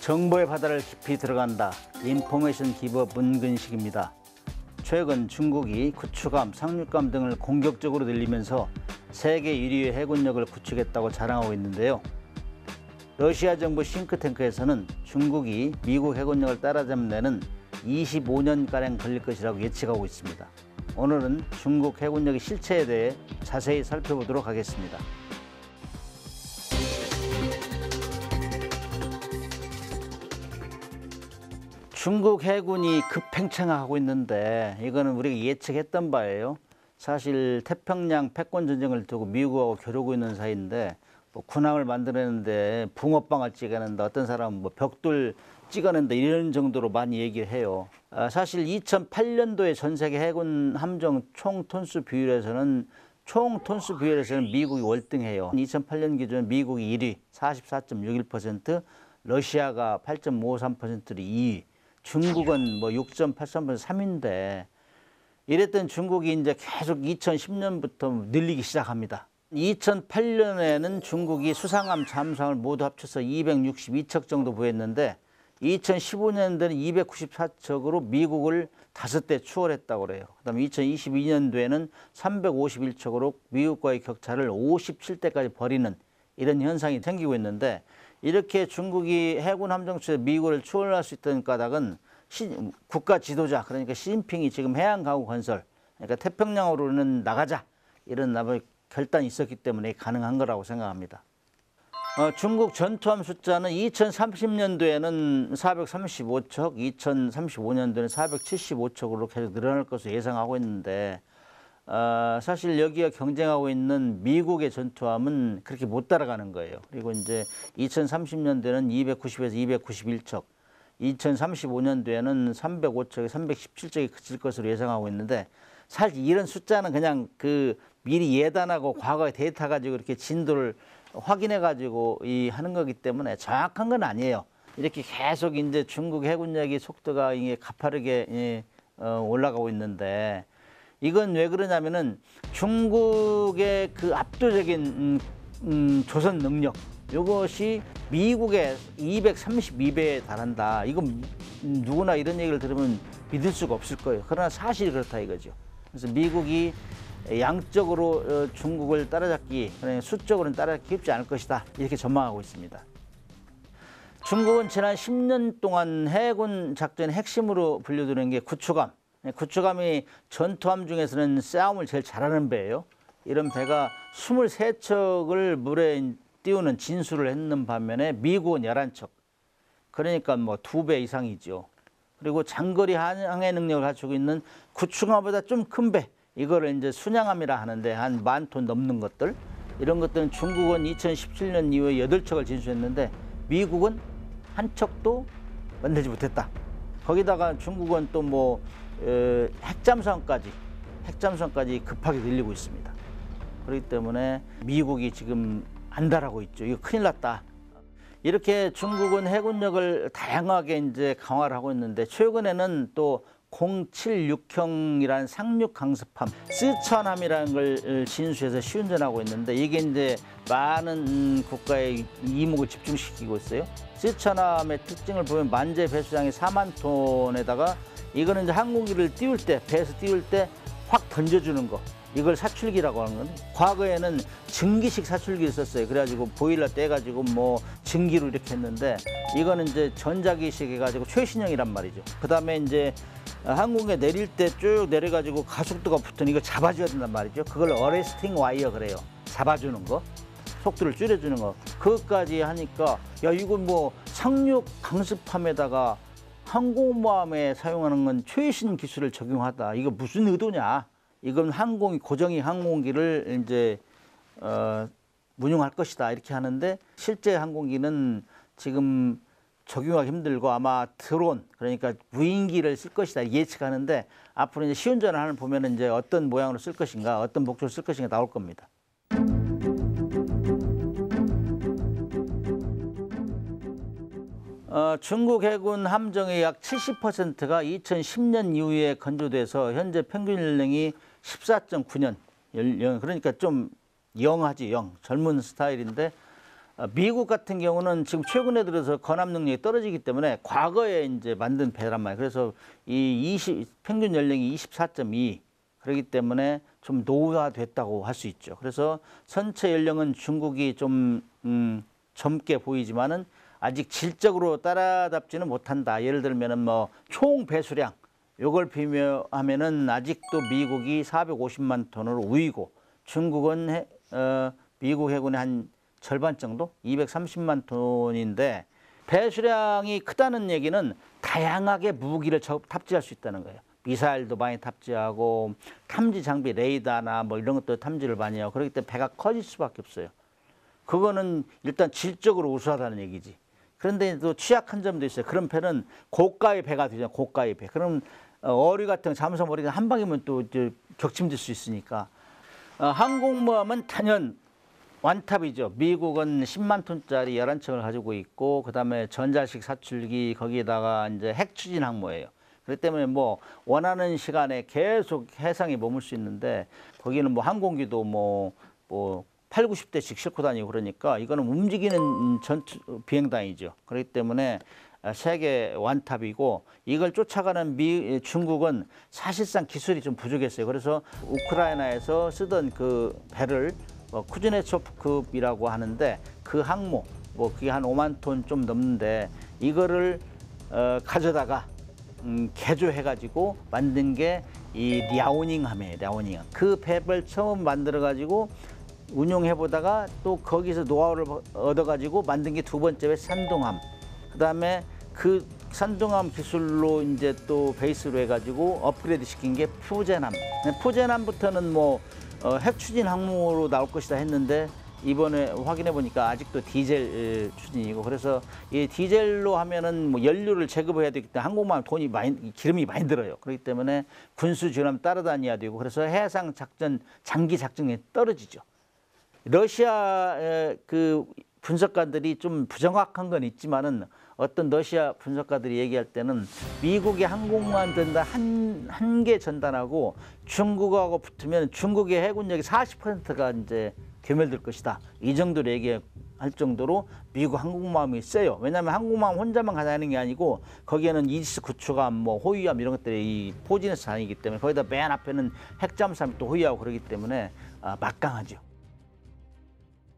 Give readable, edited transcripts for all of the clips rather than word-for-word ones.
정보의 바다를 깊이 들어간다. 인포메이션 기법 문근식입니다. 최근 중국이 구축함, 상륙함 등을 공격적으로 늘리면서 세계 1위의 해군력을 구축했다고 자랑하고 있는데요. 러시아 정부 싱크탱크에서는 중국이 미국 해군력을 따라잡는 데는 25년가량 걸릴 것이라고 예측하고 있습니다. 오늘은 중국 해군력의 실체에 대해 자세히 살펴보도록 하겠습니다. 중국 해군이 급팽창하고 있는데 이거는 우리가 예측했던 바예요. 사실 태평양 패권 전쟁을 두고 미국하고 겨루고 있는 사이인데 뭐 군함을 만들었는데 붕어빵을 찍어낸다, 어떤 사람은 뭐 벽돌 찍어낸다 이런 정도로 많이 얘기를 해요. 사실 2008년도에 전 세계 해군 함정 총 톤수 비율에서는 미국이 월등해요. 2008년 기준 미국이 1위 44.61%, 러시아가 8.53%로 2위, 중국은 뭐 6.83% 3위인데 이랬던 중국이 이제 계속 2010년부터 늘리기 시작합니다. 2008년에는 중국이 수상함, 잠수함을 모두 합쳐서 262척 정도 보였는데 2015년도에는 294척으로 미국을 5대 추월했다고 그래요. 그다음에 2022년도에는 351척으로 미국과의 격차를 57대까지 벌이는 이런 현상이 생기고 있는데, 이렇게 중국이 해군 함정수에 미국을 추월할 수 있던 까닭은 국가 지도자, 그러니까 시진핑이 지금 해양 가구 건설, 그러니까 태평양으로는 나가자 이런 결단이 있었기 때문에 가능한 거라고 생각합니다. 중국 전투함 숫자는 2030년도에는 435척, 2035년도에는 475척으로 계속 늘어날 것으로 예상하고 있는데, 사실 여기가 경쟁하고 있는 미국의 전투함은 그렇게 못 따라가는 거예요. 그리고 이제 2030년도에는 290에서 291척, 2035년도에는 305척에 317척이 그칠 것으로 예상하고 있는데, 사실 이런 숫자는 그냥 미리 예단하고 과거에 데이터 가지고 이렇게 진도를 확인해 가지고 하는 거기 때문에 정확한 건 아니에요. 이렇게 계속 이제 중국 해군력의 속도가 이게 가파르게 올라가고 있는데, 이건 왜 그러냐면은 중국의 그 압도적인 조선 능력, 이것이 미국의 232배에 달한다. 이건 누구나 이런 얘기를 들으면 믿을 수가 없을 거예요. 그러나 사실이 그렇다 이거죠. 그래서 미국이 양적으로 중국을 따라잡기, 수적으로는 따라잡기 쉽지 않을 것이다, 이렇게 전망하고 있습니다. 중국은 지난 10년 동안 해군 작전의 핵심으로 분류되는 게 구축함. 구축함이 전투함 중에서는 싸움을 제일 잘하는 배예요. 이런 배가 23척을 물에 띄우는 진수를 했는 반면에 미국은 11척. 그러니까 뭐 2배 이상이죠. 그리고 장거리 항해 능력을 갖추고 있는 구축함보다 좀 큰 배, 이거를 이제 순양함이라 하는데 한 10,000톤 넘는 것들, 이런 것들은 중국은 2017년 이후에 8척을 진수했는데 미국은 한 척도 만들지 못했다. 거기다가 중국은 또 뭐 핵잠수함까지 급하게 늘리고 있습니다. 그렇기 때문에 미국이 지금 안달하고 있죠. 이거 큰일 났다. 이렇게 중국은 해군력을 다양하게 이제 강화를 하고 있는데, 최근에는 또 076형이라는 상륙 강습함, 쓰촨함이라는 걸 진수해서 시운전하고 있는데, 이게 이제 많은 국가의 이목을 집중시키고 있어요. 쓰촨함의 특징을 보면 만재 배수량이 4만 톤에다가 이거는 이제 항공기를 띄울 때, 배에서 띄울 때 확 던져주는 거, 이걸 사출기라고 하는 건, 과거에는 증기식 사출기를 썼어요. 그래가지고 보일러 떼가지고 뭐 증기로 이렇게 했는데, 이거는 이제 전자기식 해가지고 최신형이란 말이죠. 그 다음에 이제 항공기에 내릴 때 쭉 내려가지고 가속도가 붙은 이거 잡아줘야 된단 말이죠. 그걸 어레스팅 와이어 그래요. 잡아주는 거, 속도를 줄여주는 거, 그것까지 하니까 야, 이거 뭐 상륙 강습함에다가 항공모함에 사용하는 건 최신 기술을 적용하다. 이거 무슨 의도냐? 이건 고정이 항공기를 이제 운용할 것이다, 이렇게 하는데, 실제 항공기는 지금 적용하기 힘들고 아마 드론, 그러니까 무인기를 쓸 것이다 예측하는데, 앞으로 이제 시운전을 하는 보면은 이제 어떤 모양으로 쓸 것인가, 어떤 목적으로 쓸 것인가 나올 겁니다. 중국 해군 함정의 약 70%가 2010년 이후에 건조돼서 현재 평균 연령이 14.9년, 그러니까 좀 영하지, 젊은 스타일인데, 미국 같은 경우는 지금 최근에 들어서 건압 능력이 떨어지기 때문에 과거에 이제 만든 배란 말이에요. 그래서 이 평균 연령이 24.2 그렇기 때문에 좀 노후화됐다고 할 수 있죠. 그래서 선체 연령은 중국이 좀 젊게 보이지만은 아직 질적으로 따라잡지는 못한다. 예를 들면은 뭐 총 배수량 요걸 비교하면은 아직도 미국이 450만 톤으로 우위고 중국은 미국 해군의 한 절반 정도 230만 톤인데 배수량이 크다는 얘기는 다양하게 무기를 탑재할 수 있다는 거예요. 미사일도 많이 탑재하고 탐지 장비 레이더나 뭐 이런 것도 탐지를 많이 하고 그렇기 때문에 배가 커질 수밖에 없어요. 그거는 일단 질적으로 우수하다는 얘기지. 그런데 또 취약한 점도 있어요. 그런 배는 고가의 배가 되잖아요. 고가의 배. 그럼 어류 같은 잠수함 어리가 한 방이면 또 격침될 수 있으니까 항공모함은 단연 완탑이죠. 미국은 10만 톤짜리 11척을 가지고 있고 그다음에 전자식 사출기 거기에다가 이제 핵 추진 항모예요. 그렇기 때문에 뭐 원하는 시간에 계속 해상에 머물 수 있는데 거기는 뭐 항공기도 뭐 8, 90대씩 싣고 다니고 그러니까 이거는 움직이는 비행단이죠. 그렇기 때문에 세계 완탑이고 이걸 쫓아가는 중국은 사실상 기술이 좀 부족했어요. 그래서 우크라이나에서 쓰던 그 배를 쿠즈네초프급이라고 하는데 그 항모 그게 한 5만 톤 좀 넘는데 이거를 가져다가 개조해가지고 만든 게 이 랴오닝함이에요. 랴오닝함. 그 배를 처음 만들어가지고 운용해보다가 또 거기서 노하우를 얻어가지고 만든 게 두 번째 배 산둥함. 그다음에 그 산둥함 기술로 이제 또 베이스로 해가지고 업그레이드 시킨 게 푸젠함. 푸젠함부터는 핵 추진 항모로 나올 것이다 했는데 이번에 확인해 보니까 아직도 디젤 추진이고 그래서 이 디젤로 하면은 연료를 제급해야 되기 때문에 항공모함 기름이 많이 들어요. 그렇기 때문에 군수 지원하면 따라다녀야 되고 그래서 해상 작전 장기 작전이 떨어지죠. 러시아 그 분석가들이 좀 부정확한 건 있지만은 어떤 러시아 분석가들이 얘기할 때는 미국의 항공모함 전단 한 개 전단하고 중국하고 붙으면 중국의 해군력이 40%가 이제 괴멸될 것이다. 이 정도로 얘기할 정도로 미국 항공모함이 세요. 왜냐하면 항공모함 혼자만 가는 게 아니고 거기에는 이지스 구축함, 호위함 이런 것들이 이 포진에서 다니기 때문에 거기다 맨 앞에는 핵잠수함이 또 호위하고 그러기 때문에 막강하죠.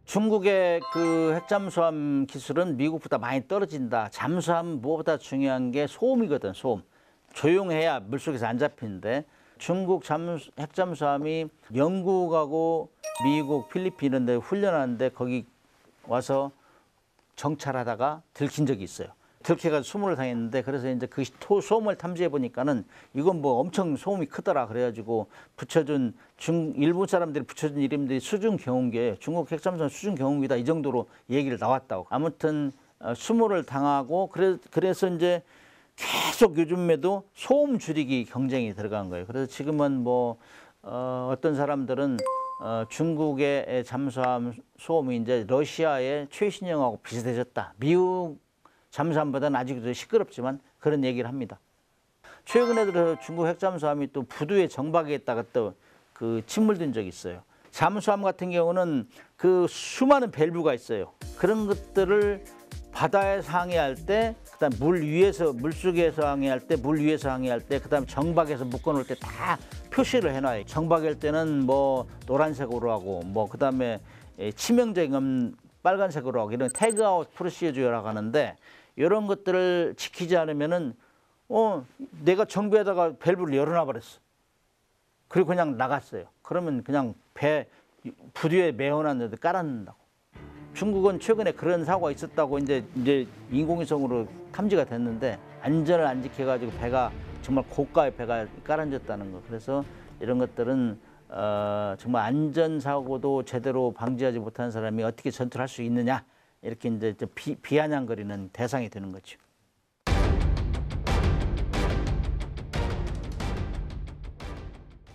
중국의 그 핵잠수함 기술은 미국보다 많이 떨어진다. 잠수함 무엇보다 중요한 게 소음이거든. 소음. 조용해야 물속에서 안 잡히는데 중국 핵잠수함이 영국하고 미국, 필리핀 이런 데 훈련하는데 거기 와서 정찰하다가 들킨 적이 있어요. 들켜가지고 수모를 당했는데 그래서 이제 그 소음을 탐지해 보니까는 이건 엄청 소음이 크더라. 그래가지고 붙여준 일본 사람들이 붙여준 이름들이 수중 경운기예요. 중국 핵잠수함 수중 경운기다 이 정도로 얘기를 나왔다고. 아무튼 수모를 당하고 그래서 이제 계속 요즘에도 소음 줄이기 경쟁이 들어간 거예요. 그래서 지금은 어떤 사람들은 중국의 잠수함 소음이 이제 러시아의 최신형하고 비슷해졌다. 미국 잠수함보다는 아직도 시끄럽지만 그런 얘기를 합니다. 최근에 들어서 중국 핵잠수함이 또 부두에 정박해 있다가 또 그 침몰된 적이 있어요. 잠수함 같은 경우는 그 수많은 밸브가 있어요. 그런 것들을 바다에서 항해할 때, 그다음 물속에서 항해할 때, 물 위에서 항해할 때, 그다음 정박해서 묶어놓을 때 다 표시를 해놔요. 정박할 때는 노란색으로 하고, 그다음에 치명적인 빨간색으로 하고 이런 태그아웃 프로시저라고 하는데 이런 것들을 지키지 않으면은 내가 정비하다가 밸브를 열어놔 버렸어. 그리고 그냥 나갔어요. 그러면 그냥 배 부두에 메어놨는데 깔아놓는다고. 중국은 최근에 그런 사고가 있었다고 이제 인공위성으로 탐지가 됐는데 안전을 안 지켜가지고 배가 정말 고가의 배가 깔아앉았다는 거. 그래서 이런 것들은 정말 안전사고도 제대로 방지하지 못한 사람이 어떻게 전투를 할 수 있느냐 이렇게 이제 비아냥거리는 대상이 되는 거죠.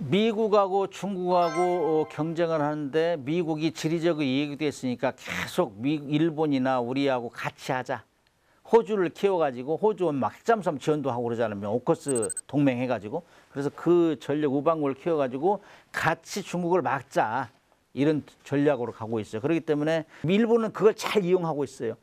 미국하고 중국하고 경쟁을 하는데 미국이 지리적으로 이익이 됐으니까 계속 일본이나 우리하고 같이 하자. 호주를 키워가지고 호주 막 핵잠수함 지원도 하고 그러잖아요. 오커스 동맹 해가지고. 그래서 그 전력 우방국을 키워가지고 같이 중국을 막자. 이런 전략으로 가고 있어요. 그렇기 때문에 일본은 그걸 잘 이용하고 있어요.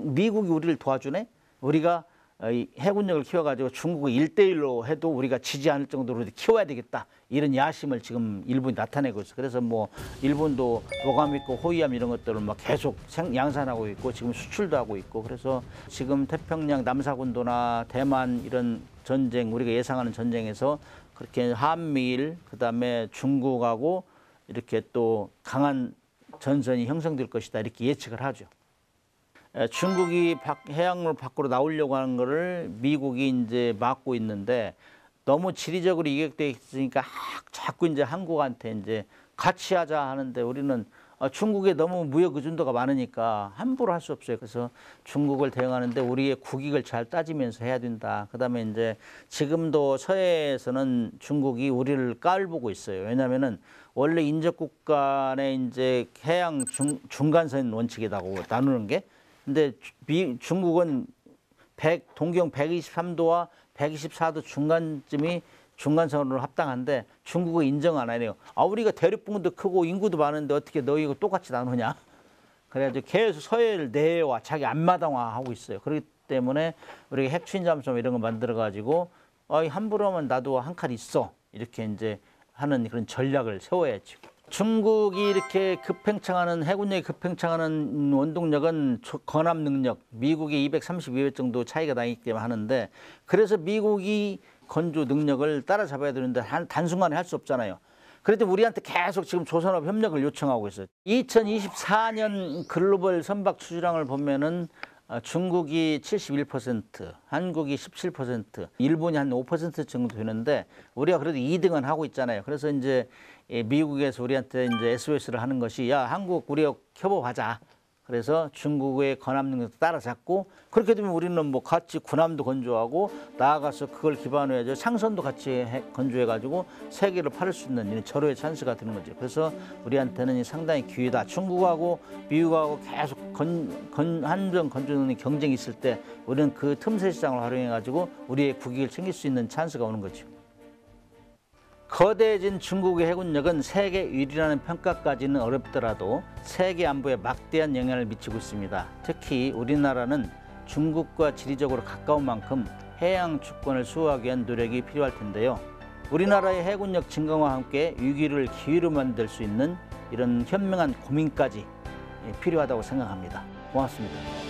미국이 우리를 도와주네? 우리가 이 해군력을 키워가지고 중국을 1대1로 해도 우리가 지지 않을 정도로 키워야 되겠다. 이런 야심을 지금 일본이 나타내고 있어요. 그래서 뭐 일본도 도감 있고 호위함 이런 것들을 막 계속 양산하고 있고 지금 수출도 하고 있고, 그래서 지금 태평양 남사군도나 대만 이런 전쟁, 우리가 예상하는 전쟁에서 그렇게 한미일 그다음에 중국하고 이렇게 또 강한 전선이 형성될 것이다, 이렇게 예측을 하죠. 중국이 해양물 밖으로 나오려고 하는 거를 미국이 이제 막고 있는데, 너무 지리적으로 이격돼 있으니까 자꾸 이제 한국한테 이제 같이 하자 하는데, 우리는 중국에 너무 무역 의존도가 많으니까 함부로 할 수 없어요. 그래서 중국을 대응하는데 우리의 국익을 잘 따지면서 해야 된다. 그다음에 이제 지금도 서해에서는 중국이 우리를 깔보고 있어요. 왜냐하면은 원래 인접국 간의 이제 해양 중간선 원칙이라고 나누는 게, 근데 중국은 동경 123도와 124도 중간쯤이 중간선으로 합당한데 중국은 인정 안 하네요. 우리가 대륙붕도 크고 인구도 많은데 어떻게 너희가 똑같이 나누냐? 그래가지고 계속 서해를 내와 자기 앞마당화하고 있어요. 그렇기 때문에 우리가 핵추진 잠수함 이런 거 만들어가지고 함부로 하면 나도 한 칸 있어, 이렇게 이제 하는 그런 전략을 세워야죠. 중국이 이렇게 급팽창하는, 해군력이 급팽창하는 원동력은 건함 능력, 미국이 232배 정도 차이가 나기 때문에 하는데, 그래서 미국이 건조 능력을 따라잡아야 되는데 단순간에 할 수 없잖아요. 그래도 우리한테 계속 지금 조선업 협력을 요청하고 있어요. 2024년 글로벌 선박 수주량을 보면은 중국이 71%, 한국이 17%, 일본이 한 5% 정도 되는데 우리가 그래도 2등은 하고 있잖아요. 그래서 이제 미국에서 우리한테 이제 SOS를 하는 것이, 야, 한국 우리가 협업하자. 그래서 중국의 건함 능력도 따라잡고, 그렇게 되면 우리는 뭐 같이 군함도 건조하고 나아가서 그걸 기반으로 해서 상선도 같이 건조해가지고 세계를 팔을 수 있는 이런 절호의 찬스가 되는 거죠. 그래서 우리한테는 상당히 기회다. 중국하고 미국하고 계속 한정 건조 능력 경쟁이 있을 때 우리는 그 틈새 시장을 활용해가지고 우리의 국익을 챙길 수 있는 찬스가 오는 거죠. 거대해진 중국의 해군력은 세계 1위라는 평가까지는 어렵더라도 세계 안보에 막대한 영향을 미치고 있습니다. 특히 우리나라는 중국과 지리적으로 가까운 만큼 해양 주권을 수호하기 위한 노력이 필요할 텐데요. 우리나라의 해군력 증강과 함께 위기를 기회로 만들 수 있는 이런 현명한 고민까지 필요하다고 생각합니다. 고맙습니다.